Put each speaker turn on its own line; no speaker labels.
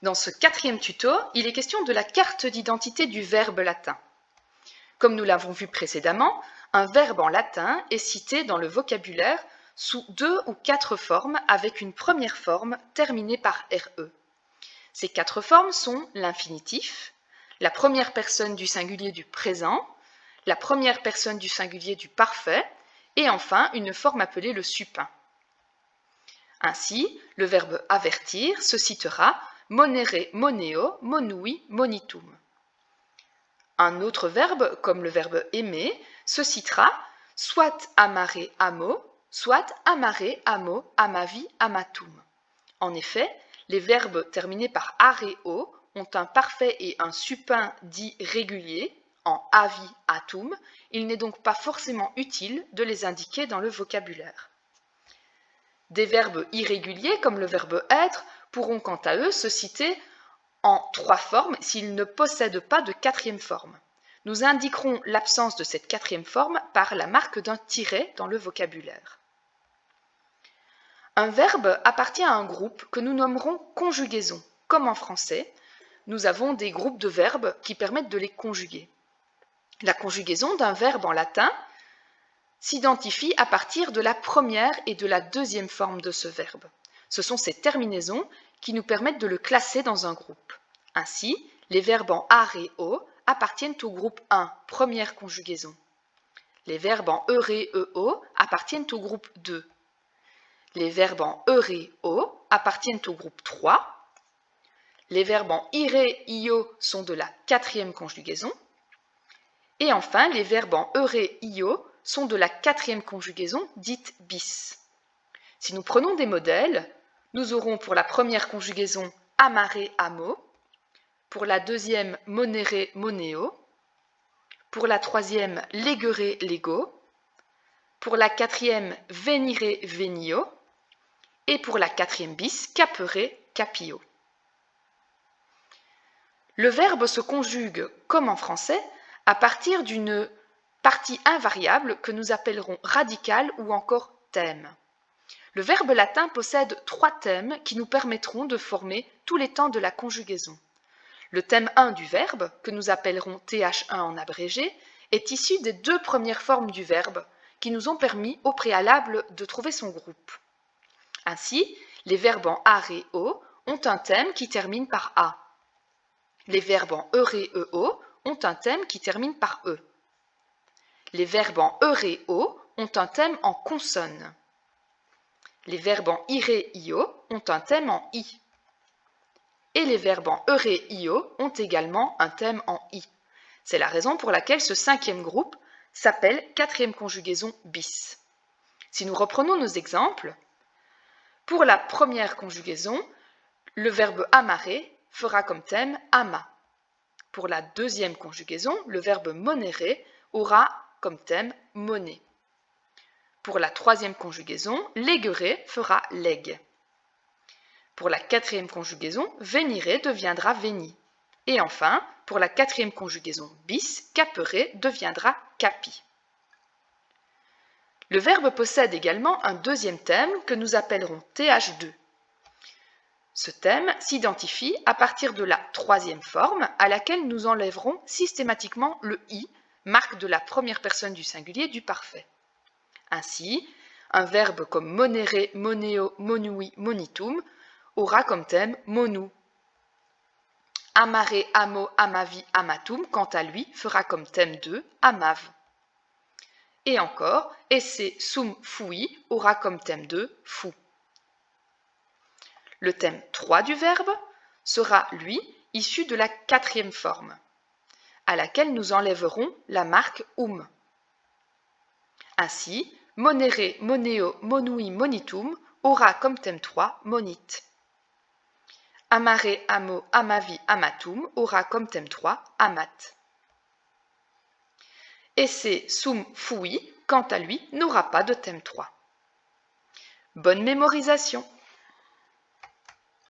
Dans ce quatrième tuto, il est question de la carte d'identité du verbe latin. Comme nous l'avons vu précédemment, un verbe en latin est cité dans le vocabulaire sous 2 ou 4 formes avec une première forme terminée par RE. Ces 4 formes sont l'infinitif, la première personne du singulier du présent, la première personne du singulier du parfait et enfin une forme appelée le supin. Ainsi, le verbe avertir se citera monere, moneo, monui, monitum. Un autre verbe, comme le verbe aimer, se citera soit amare, amo, soit amare, amo, amavi, amatum. En effet, les verbes terminés par areo ont un parfait et un supin dit régulier, en avi, atum. Il n'est donc pas forcément utile de les indiquer dans le vocabulaire. Des verbes irréguliers, comme le verbe être, pourront quant à eux se citer en 3 formes s'ils ne possèdent pas de quatrième forme. Nous indiquerons l'absence de cette quatrième forme par la marque d'un tiret dans le vocabulaire. Un verbe appartient à un groupe que nous nommerons conjugaison. Comme en français, nous avons des groupes de verbes qui permettent de les conjuguer. La conjugaison d'un verbe en latin s'identifie à partir de la première et de la deuxième forme de ce verbe. Ce sont ces terminaisons qui nous permettent de le classer dans un groupe. Ainsi, les verbes en ar et o appartiennent au groupe 1, première conjugaison. Les verbes en eure, eo appartiennent au groupe 2. Les verbes en eure, o appartiennent au groupe 3. Les verbes en ire, io sont de la quatrième conjugaison. Et enfin, les verbes en eure, io sont de la quatrième conjugaison dite bis. Si nous prenons des modèles, nous aurons pour la première conjugaison amare, amo, pour la deuxième monere, moneo, pour la troisième legere, lego, pour la quatrième venire, venio, et pour la quatrième bis capere, capio. Le verbe se conjugue, comme en français, à partir d'une partie invariable que nous appellerons radicale ou encore thème. Le verbe latin possède 3 thèmes qui nous permettront de former tous les temps de la conjugaison. Le thème 1 du verbe, que nous appellerons th1 en abrégé, est issu des 2 premières formes du verbe qui nous ont permis au préalable de trouver son groupe. Ainsi, les verbes en ar et o ont un thème qui termine par a. Les verbes en eure, eo ont un thème qui termine par e. Les verbes en eure, o ont un thème en consonne. Les verbes en ire, io ont un thème en i. Et les verbes en eure, io ont également un thème en i. C'est la raison pour laquelle ce 5e groupe s'appelle quatrième conjugaison bis. Si nous reprenons nos exemples, pour la première conjugaison, le verbe amare fera comme thème ama. Pour la deuxième conjugaison, le verbe monere aura comme thème monnaie. Pour la troisième conjugaison, legere fera leg. Pour la quatrième conjugaison, venire deviendra veni. Et enfin, pour la quatrième conjugaison bis, capere deviendra capi. Le verbe possède également un deuxième thème que nous appellerons th2. Ce thème s'identifie à partir de la troisième forme à laquelle nous enlèverons systématiquement le i, marque de la première personne du singulier du parfait. Ainsi, un verbe comme monere, moneo, monui, monitum aura comme thème monu. Amare, amo, amavi, amatum, quant à lui, fera comme thème 2 amav. Et encore, esse, sum, fui aura comme thème 2 fou. Le thème 3 du verbe sera, lui, issu de la quatrième forme, à laquelle nous enlèverons la marque Ainsi, monere, moneo, monui, monitum aura comme thème 3 monite. Amare, amo, amavi, amatum aura comme thème 3 amat. Esse, sum, fui, quant à lui, n'aura pas de thème 3. Bonne mémorisation!